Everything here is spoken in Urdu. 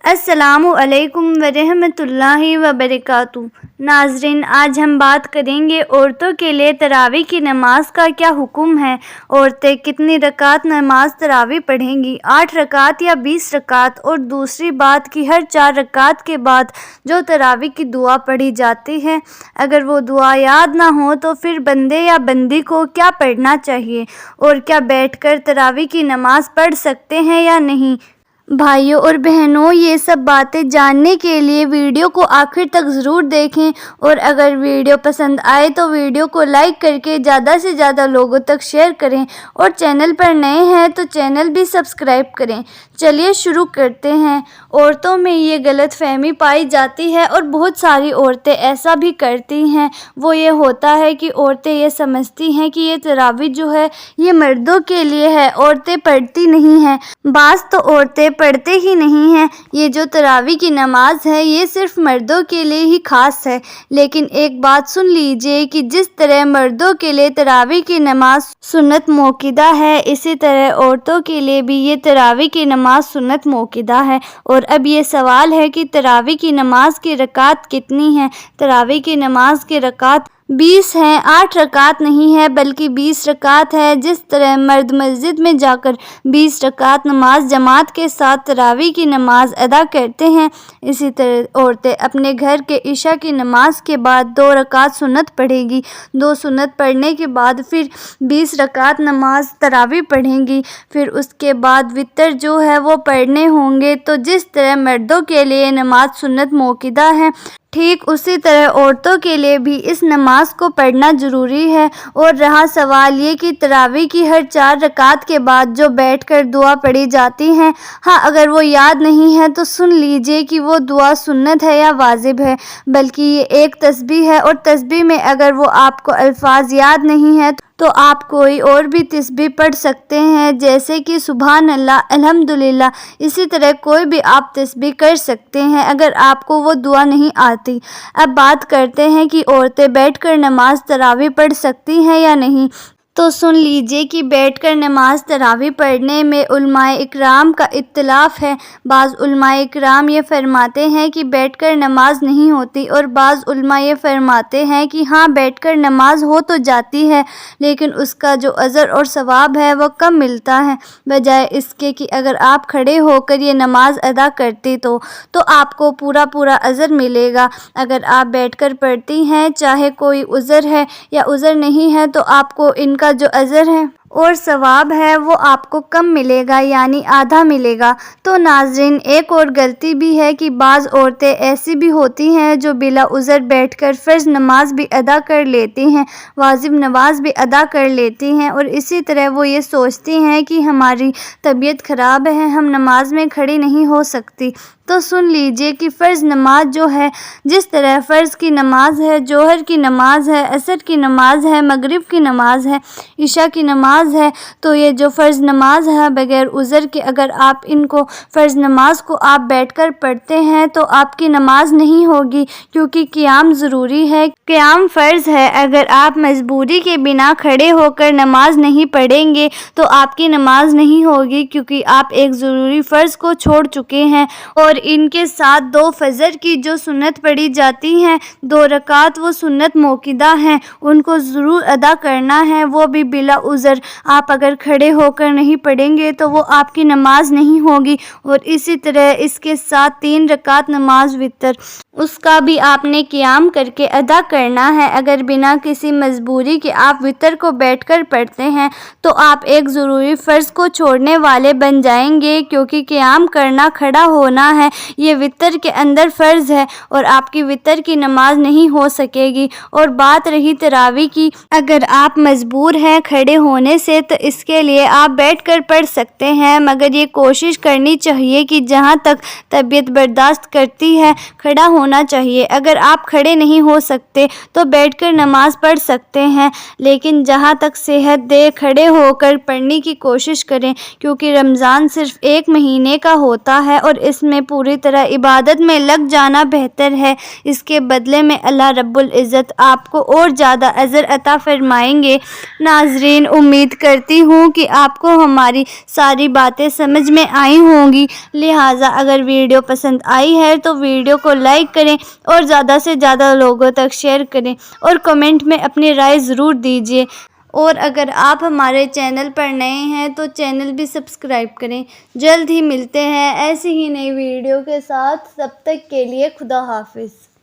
السلام علیکم ورحمۃ اللہ وبرکاتہ۔ ناظرین، آج ہم بات کریں گے عورتوں کے لیے تراویح کی نماز کا کیا حکم ہے۔ عورتیں کتنی رکعت نماز تراویح پڑھیں گی؟ 8 رکعت یا 20 رکعت؟ اور دوسری بات کہ ہر 4 رکعت کے بعد جو تراویح کی دعا پڑھی جاتی ہے، اگر وہ دعا یاد نہ ہو تو پھر بندے یا بندی کو کیا پڑھنا چاہیے، اور کیا بیٹھ کر تراویح کی نماز پڑھ سکتے ہیں یا نہیں؟ بھائیوں اور بہنوں، یہ سب باتیں جاننے کے لیے ویڈیو کو آخر تک ضرور دیکھیں، اور اگر ویڈیو پسند آئے تو ویڈیو کو لائک کر کے زیادہ سے زیادہ لوگوں تک شیئر کریں، اور چینل پر نئے ہیں تو چینل بھی سبسکرائب کریں۔ چلیے شروع کرتے ہیں۔ عورتوں میں یہ غلط فہمی پائی جاتی ہے، اور بہت ساری عورتیں ایسا بھی کرتی ہیں۔ وہ یہ ہوتا ہے کہ عورتیں یہ سمجھتی ہیں کہ یہ تراویح جو ہے یہ مردوں کے لیے ہے، عورتیں پڑھتی نہیں ہیں۔ بعض تو عورتیں پڑھتے ہی نہیں ہیں۔ یہ جو تراویح کی نماز ہے یہ صرف مردوں کے لیے ہی خاص ہے، لیکن ایک بات سن لیجئے کہ جس طرح مردوں کے لیے تراویح کی نماز سنت موقدہ ہے، اسی طرح عورتوں کے لیے بھی یہ تراویح کی نماز سنت موقدہ ہے۔ اور اب یہ سوال ہے کہ تراویح کی نماز کی رکعت کتنی ہیں؟ تراویح کی نماز کی رکعت 20 ہیں، 8 رکعت نہیں ہے بلکہ 20 رکعت ہے۔ جس طرح مرد مسجد میں جا کر 20 رکعت نماز جماعت کے ساتھ تراویح کی نماز ادا کرتے ہیں، اسی طرح عورتیں اپنے گھر کے عشاء کی نماز کے بعد 2 رکعت سنت پڑھے گی۔ 2 سنت پڑھنے کے بعد پھر 20 رکعت نماز تراویح پڑھیں گی، پھر اس کے بعد وتر جو ہے وہ پڑھنے ہوں گے۔ تو جس طرح مردوں کے لیے نماز سنت موقدہ ہے، ٹھیک اسی طرح عورتوں کے لیے بھی اس نماز کو پڑھنا ضروری ہے۔ اور رہا سوال یہ کہ تراویح کی ہر 4 رکعت کے بعد جو بیٹھ کر دعا پڑھی جاتی ہے، ہاں اگر وہ یاد نہیں ہے تو سن لیجئے کہ وہ دعا سنت ہے یا واجب ہے، بلکہ یہ ایک تسبیح ہے، اور تسبیح میں اگر وہ آپ کو الفاظ یاد نہیں ہے تو آپ کوئی اور بھی تسبیح پڑھ سکتے ہیں، جیسے کہ سبحان اللہ، الحمدللہ، اسی طرح کوئی بھی آپ تسبیح کر سکتے ہیں اگر آپ کو وہ دعا نہیں آتی۔ اب بات کرتے ہیں کہ عورتیں بیٹھ کر نماز تراویح پڑھ سکتی ہیں یا نہیں۔ تو سن لیجئے کہ بیٹھ کر نماز تراویح پڑھنے میں علماء اکرام کا اختلاف ہے۔ بعض علماء اکرام یہ فرماتے ہیں کہ بیٹھ کر نماز نہیں ہوتی، اور بعض علماء یہ فرماتے ہیں کہ ہاں بیٹھ کر نماز ہو تو جاتی ہے، لیکن اس کا جو اجر اور ثواب ہے وہ کم ملتا ہے، بجائے اس کے کہ اگر آپ کھڑے ہو کر یہ نماز ادا کرتی تو آپ کو پورا اجر ملے گا۔ اگر آپ بیٹھ کر پڑھتی ہیں، چاہے کوئی عذر ہے یا عذر نہیں ہے، تو آپ کو ان کا جو اجر ہے اور ثواب ہے وہ آپ کو کم ملے گا، یعنی آدھا ملے گا۔ تو ناظرین، ایک اور غلطی بھی ہے کہ بعض عورتیں ایسی بھی ہوتی ہیں جو بلا عذر بیٹھ کر فرض نماز بھی ادا کر لیتی ہیں، واجب نماز بھی ادا کر لیتی ہیں، اور اسی طرح وہ یہ سوچتی ہیں کہ ہماری طبیعت خراب ہے، ہم نماز میں کھڑی نہیں ہو سکتی۔ تو سن لیجئے کہ فرض نماز جو ہے، جس طرح فرض کی نماز ہے، ظہر کی نماز ہے، عصر کی نماز ہے، مغرب کی نماز ہے، عشاء کی نماز ہے، تو یہ جو فرض نماز ہے بغیر عذر کے اگر آپ ان کو فرض نماز کو آپ بیٹھ کر پڑھتے ہیں تو آپ کی نماز نہیں ہوگی، کیونکہ قیام ضروری ہے، قیام فرض ہے۔ اگر آپ مجبوری کے بنا کھڑے ہو کر نماز نہیں پڑھیں گے تو آپ کی نماز نہیں ہوگی، کیونکہ آپ ایک ضروری فرض کو چھوڑ چکے ہیں۔ اور ان کے ساتھ 2 فجر کی جو سنت پڑھی جاتی ہیں، 2 رکعت، وہ سنت موقدہ ہیں، ان کو ضرور ادا کرنا ہے، وہ بھی بلا عذر۔ آپ اگر کھڑے ہو کر نہیں پڑھیں گے تو وہ آپ کی نماز نہیں ہوگی۔ اور اسی طرح اس کے ساتھ 3 رکعت نماز وتر، اس کا بھی آپ نے قیام کر کے ادا کرنا ہے۔ اگر بنا کسی مجبوری کے آپ وتر کو بیٹھ کر پڑھتے ہیں تو آپ ایک ضروری فرض کو چھوڑنے والے بن جائیں گے، کیونکہ قیام کرنا، کھڑا ہونا ہے، یہ وتر کے اندر فرض ہے، اور آپ کی وتر کی نماز نہیں ہو سکے گی۔ اور بات رہی تراویح کی، اگر آپ مجبور ہیں کھڑے ہونے سے تو اس کے لیے آپ بیٹھ کر پڑھ سکتے ہیں، مگر یہ کوشش کرنی چاہیے کہ جہاں تک طبیعت برداشت کرتی ہے کھڑا ہونا چاہیے۔ اگر آپ کھڑے نہیں ہو سکتے تو بیٹھ کر نماز پڑھ سکتے ہیں، لیکن جہاں تک صحت دے کھڑے ہو کر پڑھنے کی کوشش کریں، کیونکہ رمضان صرف 1 مہینے کا ہوتا ہے، اور اس میں پوری طرح عبادت میں لگ جانا بہتر ہے۔ اس کے بدلے میں اللہ رب العزت آپ کو اور زیادہ اجر عطا فرمائیں گے۔ ناظرین، امید امید کرتی ہوں کہ آپ کو ہماری ساری باتیں سمجھ میں آئی ہوں گی۔ لہٰذا اگر ویڈیو پسند آئی ہے تو ویڈیو کو لائک کریں اور زیادہ سے زیادہ لوگوں تک شیئر کریں اور کمنٹ میں اپنی رائے ضرور دیجیے۔ اور اگر آپ ہمارے چینل پر نئے ہیں تو چینل بھی سبسکرائب کریں۔ جلد ہی ملتے ہیں ایسی ہی نئی ویڈیو کے ساتھ، تب تک کے لیے خدا حافظ۔